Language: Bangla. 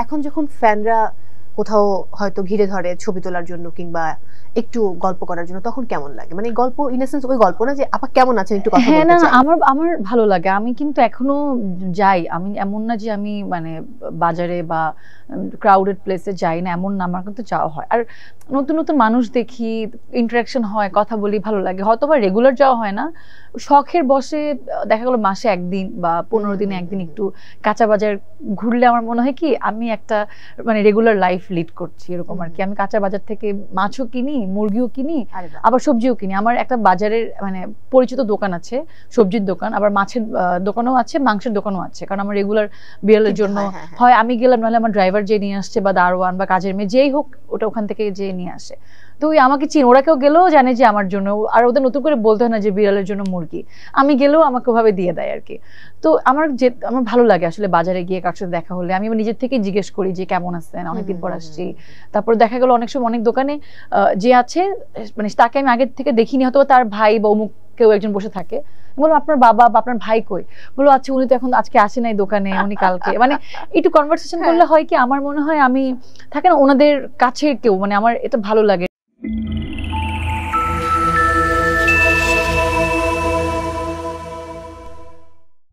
এখন যখন ফ্যানরা কোথাও হয়তো ঘিরে ধরে ছবি তোলার জন্য কিংবা একটু গল্প করার জন্য, তখন কেমন লাগে? মানে গল্প ইন দ্য সেন্স ওই গল্প না যে আপা কেমন আছেন একটু কথা বলতে চাই। আমার আমার ভালো লাগে। আমি কিন্তু এখনো যাই। আমি এমন না যে আমি মানে বাজারে বা ক্রাউডেড প্লেসে যাই না, এমন না। আমার কিন্তু যাওয়া হয়। আর নতুন নতুন মানুষ দেখি, ইন্টারাকশন হয়, কথা বলি, ভালো লাগে। হয়তো বা রেগুলার যাওয়া হয় না, শখের বসে দেখা গেলো মাসে একদিন বা 15 দিনে একদিন একটু কাঁচা বাজার ঘুরলে আমার মনে হয় কি আমি একটা মানে রেগুলার লাইফ লিড করছি, এরকম আর কি। আমি কাঁচা বাজার থেকে মাছও কিনি, মুরগিও কিনি, আবার সবজিও কিনি। আমার একটা বাজারের মানে পরিচিত দোকান আছে, সবজির দোকান, আবার মাছের দোকানও আছে, মাংসের দোকানও আছে। কারণ আমার রেগুলার বিড়ালের জন্য হয় আমি গেলাম, নাহলে আমার ড্রাইভার যে নিয়ে আসছে বা দারোয়ান বা কাজের মেয়ে যেই হোক, ওটা ওখান থেকে যে নিয়ে আসে। তো ওই আমাকে চিন, ওরা কেউ গেলেও জানে যে আমার জন্য, আর ওদের নতুন করে বলতে হয় না যে বিড়ালের জন্য মুরগি, আমি গেলেও আমাকে ওভাবে দিয়ে দেয় আর কি। তো আমার ভালো লাগে আসলে বাজারে গিয়ে কারোর সাথে দেখা হলে আমি নিজের থেকে জিজ্ঞেস করি যে কেমন আছেন, অনেকদিন পর আসছি। তারপর দেখা গেল অনেক সময় অনেক দোকানে যে আছে মানে তাকে আমি আগের থেকে দেখিনি, হয়তো তার ভাই বা অমুক কেউ একজন বসে থাকে, বলবো আপনার বাবা বা আপনার ভাই কই, বলবো আচ্ছা উনি তো এখন আজকে আসে নাই দোকানে, উনি কালকে। মানে একটু কনভারসেশন করলে হয় কি আমার মনে হয় আমি থাকে না ওনাদের কাছের কেউ, মানে আমার এটা ভালো লাগে।